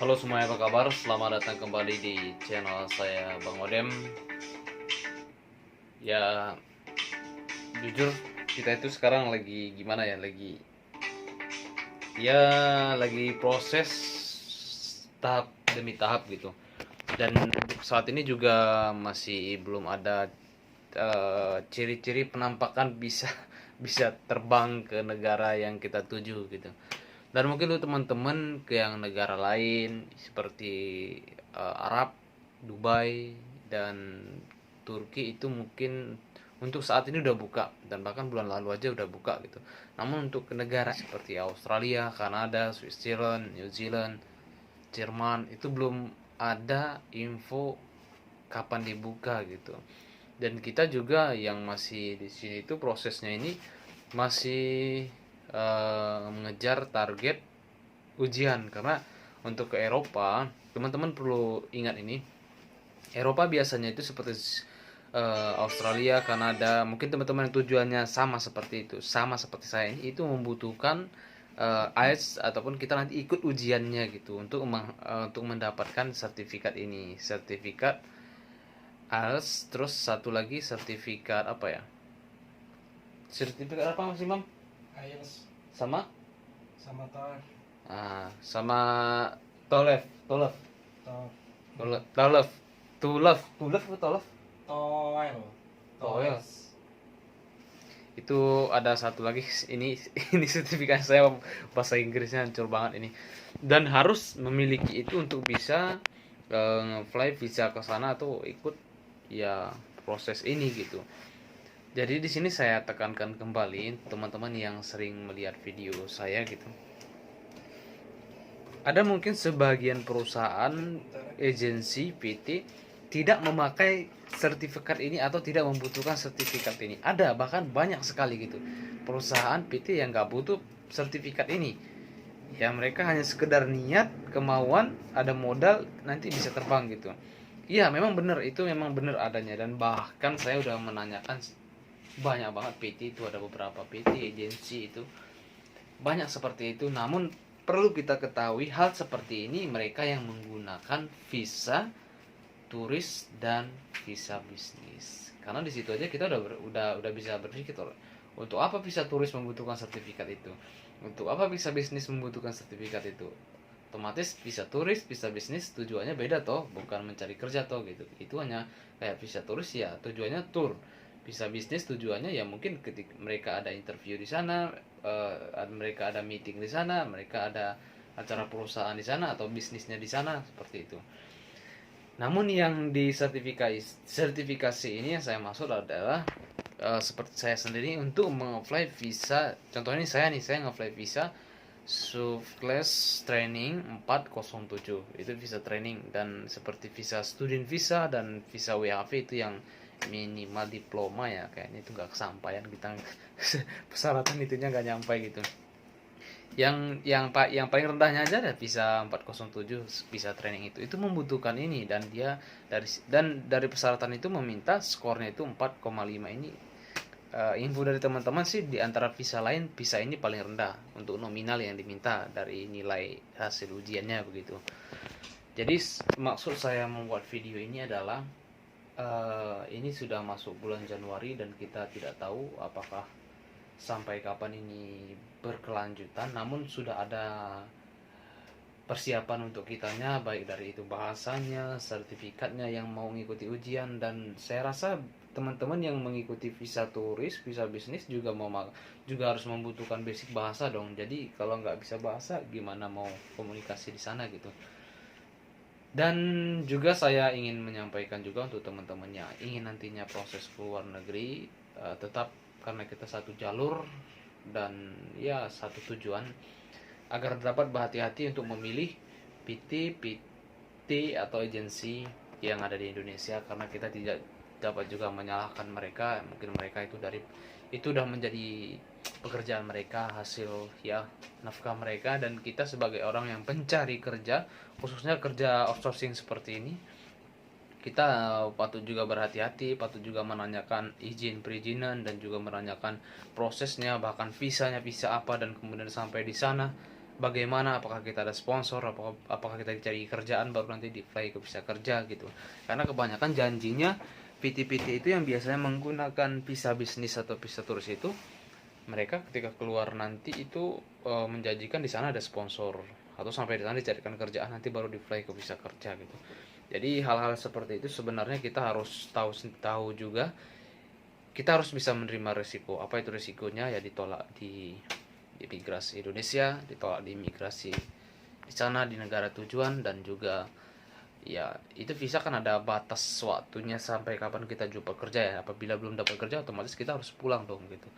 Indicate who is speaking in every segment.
Speaker 1: Halo semuanya, apa kabar? Selamat datang kembali di channel saya Bang Odem. Ya, jujur kita itu sekarang lagi gimana ya? Lagi proses tahap demi tahap gitu. Dan untuk saat ini juga masih belum ada ciri-ciri penampakan bisa bisa terbang ke negara yang kita tuju gitu. Dan mungkin untuk teman-teman ke yang negara lain seperti Arab, Dubai dan Turki itu mungkin untuk saat ini udah buka, dan bahkan bulan lalu aja udah buka gitu. Namun untuk ke negara seperti Australia, Kanada, Switzerland, New Zealand, Jerman itu belum ada info kapan dibuka gitu. Dan kita juga yang masih di sini itu prosesnya ini masih mengejar target ujian, karena untuk ke Eropa teman-teman perlu ingat ini, Eropa biasanya itu seperti Australia, Kanada, mungkin teman-teman yang tujuannya sama seperti itu, sama seperti saya ini, itu membutuhkan IELTS ataupun kita nanti ikut ujiannya gitu untuk mendapatkan sertifikat ini, sertifikat IELTS. Terus satu lagi sertifikat apa ya? Sertifikat apa Mas Imam?
Speaker 2: IELTS
Speaker 1: Sama?
Speaker 2: sama TOEFL.
Speaker 1: Sama TOEFL, TOEFL,
Speaker 2: TOEFL
Speaker 1: TOEFL, TOEFL, TOEFL,
Speaker 2: TOEFL
Speaker 1: TOEFL. Itu ada satu lagi ini ini sertifikat saya bahasa Inggrisnya hancur banget ini. Dan harus memiliki itu untuk bisa nge-fly visa ke sana atau ikut ya proses ini gitu. Jadi di sini saya tekankan kembali teman-teman yang sering melihat video saya gitu. Ada mungkin sebagian perusahaan, agensi, PT tidak memakai sertifikat ini atau tidak membutuhkan sertifikat ini. Ada, bahkan banyak sekali gitu perusahaan PT yang nggak butuh sertifikat ini. Ya mereka hanya sekedar niat, kemauan, ada modal, nanti bisa terbang gitu. Iya memang benar, itu memang benar adanya. Dan bahkan saya udah menanyakan banyak banget PT itu, ada beberapa PT agensi itu banyak seperti itu. Namun perlu kita ketahui hal seperti ini mereka yang menggunakan visa turis dan visa bisnis. Karena di situ aja kita udah bisa berpikir, untuk apa visa turis membutuhkan sertifikat itu? Untuk apa visa bisnis membutuhkan sertifikat itu? Otomatis visa turis, visa bisnis tujuannya beda toh, bukan mencari kerja toh gitu. Itu hanya kayak visa turis ya tujuannya tour. Visa bisnis tujuannya ya mungkin ketika mereka ada interview di sana, mereka ada meeting di sana, mereka ada acara perusahaan di sana atau bisnisnya di sana seperti itu. Namun yang di sertifikasi ini yang saya maksud adalah seperti saya sendiri untuk mengapply visa. Contohnya saya nge-apply visa Class Training 407. Itu visa training, dan seperti visa student visa dan visa WHV itu yang minimal diploma ya, kayaknya itu nggak kesampaian kita persyaratan itunya nggak nyampe gitu. Yang paling rendahnya aja ada visa 407, visa training itu membutuhkan ini, dan dari persyaratan itu meminta skornya itu 4,5 ini. Info dari teman-teman sih di antara visa lain, visa ini paling rendah untuk nominal yang diminta dari nilai hasil ujiannya begitu. Jadi maksud saya membuat video ini adalah ini sudah masuk bulan Januari dan kita tidak tahu apakah sampai kapan ini berkelanjutan. Namun sudah ada persiapan untuk kitanya, baik dari itu bahasanya, sertifikatnya yang mau mengikuti ujian. Dan saya rasa teman-teman yang mengikuti visa turis, visa bisnis juga harus membutuhkan basic bahasa dong. Jadi kalau nggak bisa bahasa gimana mau komunikasi di sana gitu. Dan juga saya ingin menyampaikan juga untuk teman-teman yang ingin nantinya proses ke luar negeri, tetap karena kita satu jalur dan ya satu tujuan, agar dapat berhati-hati untuk memilih PT atau agensi yang ada di Indonesia, karena kita tidak dapat juga menyalahkan mereka. Mungkin mereka itu udah menjadi pekerjaan mereka, hasil ya nafkah mereka, dan kita sebagai orang yang pencari kerja, khususnya kerja outsourcing seperti ini, kita patut juga berhati-hati, patut juga menanyakan izin perizinan dan juga menanyakan prosesnya, bahkan visanya visa apa, dan kemudian sampai di sana bagaimana, apakah kita ada sponsor, apakah kita dicari kerjaan baru nanti di apply ke visa kerja gitu. Karena kebanyakan janjinya PT-PT itu yang biasanya menggunakan visa bisnis atau visa turis itu, mereka ketika keluar nanti itu menjanjikan di sana ada sponsor atau sampai di sana dicarikan kerjaan nanti baru di apply ke visa kerja gitu. Jadi hal-hal seperti itu sebenarnya kita harus tahu juga, kita harus bisa menerima risiko. Apa itu risikonya? Ya ditolak di imigrasi Indonesia, ditolak di imigrasi di sana di negara tujuan, dan juga ya itu visa kan ada batas waktunya sampai kapan kita jumpa kerja ya. Apabila belum dapat kerja otomatis kita harus pulang dong gitu.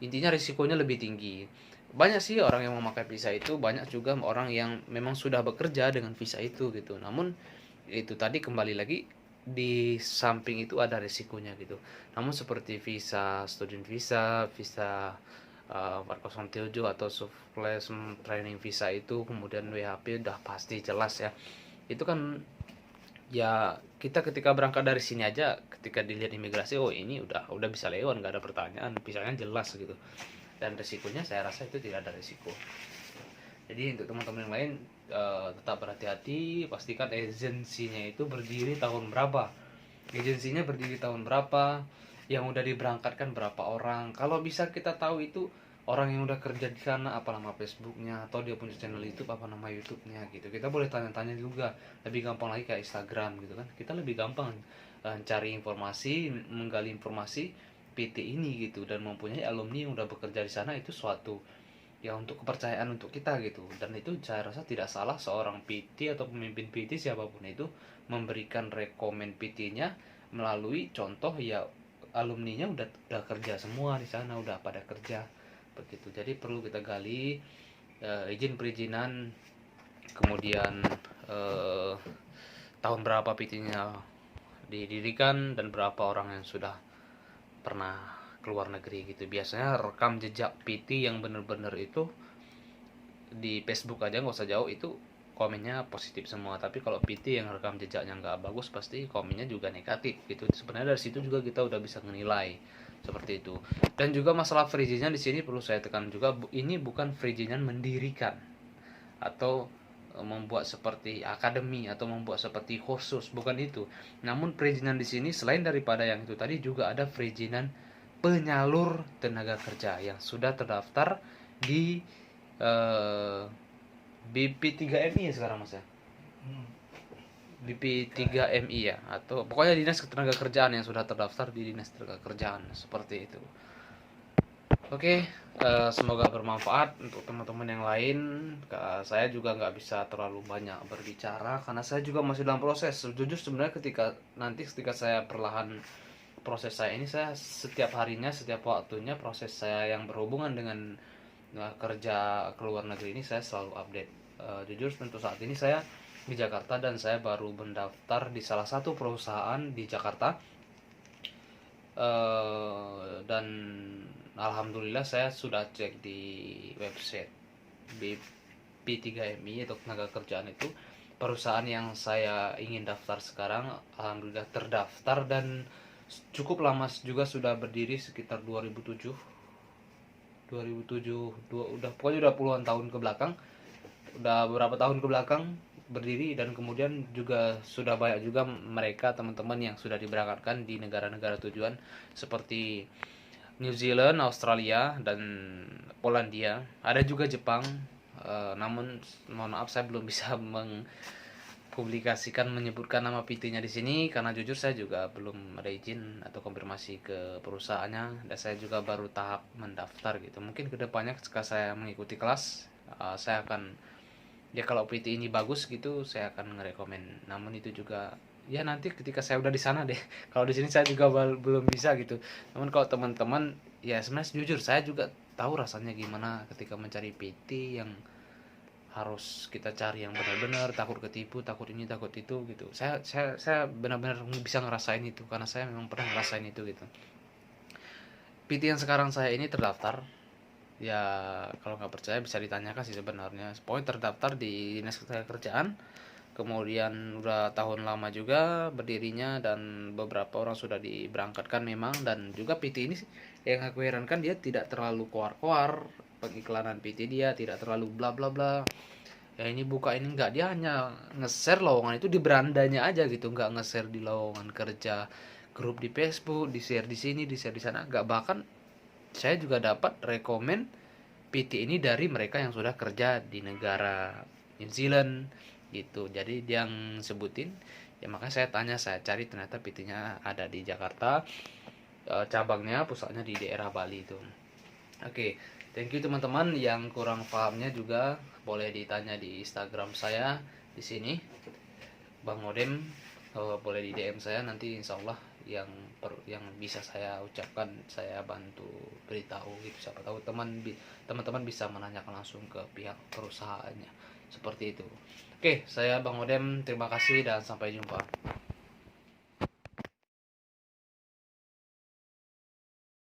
Speaker 1: Intinya risikonya lebih tinggi. Banyak sih orang yang memakai visa itu, banyak juga orang yang memang sudah bekerja dengan visa itu gitu. Namun itu tadi kembali lagi, di samping itu ada risikonya gitu. Namun seperti visa student visa, visa 407 atau surplus training visa itu, kemudian WHP udah pasti jelas ya. Itu kan ya kita ketika berangkat dari sini aja, ketika dilihat imigrasi, oh ini udah bisa lewat, nggak ada pertanyaan, visanya jelas gitu. Dan risikonya saya rasa itu tidak ada risiko. Jadi untuk teman-teman yang lain, tetap berhati-hati, pastikan agensinya itu berdiri tahun berapa, yang udah diberangkatkan berapa orang. Kalau bisa kita tahu itu orang yang udah kerja di sana, apa nama Facebooknya, atau dia punya channel YouTube, apa nama YouTube-nya gitu. Kita boleh tanya-tanya juga, lebih gampang lagi kayak Instagram gitu kan. Kita lebih gampang cari informasi, menggali informasi PT ini gitu, dan mempunyai alumni yang udah bekerja di sana, itu suatu ya untuk kepercayaan untuk kita gitu. Dan itu saya rasa tidak salah seorang PT atau pemimpin PT siapapun itu memberikan rekomen PT-nya melalui contoh ya alumninya udah kerja semua di sana, udah pada kerja begitu. Jadi perlu kita gali izin perizinan, kemudian tahun berapa PT-nya didirikan, dan berapa orang yang sudah pernah keluar negeri gitu. Biasanya rekam jejak PT yang bener-bener itu di Facebook aja nggak usah jauh, itu komennya positif semua. Tapi kalau PT yang rekam jejaknya nggak bagus, pasti komennya juga negatif gitu. Sebenarnya dari situ juga kita udah bisa menilai seperti itu. Dan juga masalah perizinan di sini perlu saya tekan juga, ini bukan perizinan mendirikan atau membuat seperti akademi atau membuat seperti khusus, bukan itu. Namun perizinan di sini selain daripada yang itu tadi, juga ada perizinan penyalur tenaga kerja yang sudah terdaftar di BP3MI ya sekarang mas ya. BP3MI ya, atau pokoknya dinas ketenaga kerjaan yang sudah terdaftar di dinas tenaga kerjaan seperti itu. Oke, semoga bermanfaat untuk teman-teman yang lain. Saya juga nggak bisa terlalu banyak berbicara karena saya juga masih dalam proses. Jujur sebenarnya ketika saya perlahan proses saya ini, saya setiap harinya, setiap waktunya proses saya yang berhubungan dengan kerja ke luar negeri ini saya selalu update. Jujur untuk saat ini saya di Jakarta dan saya baru mendaftar di salah satu perusahaan di Jakarta, dan alhamdulillah saya sudah cek di website BP3MI atau tenaga kerjaan itu, perusahaan yang saya ingin daftar sekarang alhamdulillah terdaftar dan cukup lama juga, sudah berdiri sekitar 2007 udah pokoknya udah puluhan tahun ke belakang, udah beberapa tahun ke belakang berdiri. Dan kemudian juga sudah banyak juga mereka teman-teman yang sudah diberangkatkan di negara-negara tujuan seperti New Zealand, Australia, dan Polandia. Ada juga Jepang. Namun mohon maaf saya belum bisa publikasikan menyebutkan nama PT-nya di sini karena jujur saya juga belum ada izin atau konfirmasi ke perusahaannya, dan saya juga baru tahap mendaftar gitu. Mungkin kedepannya ketika saya mengikuti kelas, saya akan ya kalau PT ini bagus gitu saya akan ngerekomen. Namun itu juga ya nanti ketika saya udah di sana deh. Kalau di sini saya juga belum bisa gitu. Namun kalau teman-teman ya sebenarnya jujur saya juga tahu rasanya gimana ketika mencari PT yang harus kita cari yang benar-benar, takut ketipu, takut ini, takut itu gitu. Saya benar-benar bisa ngerasain itu karena saya memang pernah ngerasain itu gitu. PT yang sekarang saya ini terdaftar, ya kalau nggak percaya bisa ditanyakan sih sebenarnya. Pokoknya terdaftar di dinas ketenagakerjaan, kemudian udah tahun lama juga berdirinya, dan beberapa orang sudah diberangkatkan memang. Dan juga PT ini yang aku herankan, dia tidak terlalu koar-koar pengiklanan PT dia, tidak terlalu bla bla bla. Ya ini buka ini enggak, dia hanya nge-share lowongan itu di berandanya aja gitu, enggak nge-share di lowongan kerja grup di Facebook, di-share di sini, di-share di sana, enggak. Bahkan saya juga dapat rekomen PT ini dari mereka yang sudah kerja di negara New Zealand gitu. Jadi dia yang sebutin, ya makanya saya tanya, saya cari, ternyata PT-nya ada di Jakarta, cabangnya pusatnya di daerah Bali itu. Oke, thank you teman-teman. Yang kurang pahamnya juga boleh ditanya di Instagram saya di sini, Bang Modem. Boleh di DM saya, nanti insya Allah yang bisa saya ucapkan saya bantu beritahu gitu. Siapa tahu teman-teman bisa menanyakan langsung ke pihak perusahaannya seperti itu. Oke, saya Bang Modem, terima kasih dan sampai jumpa.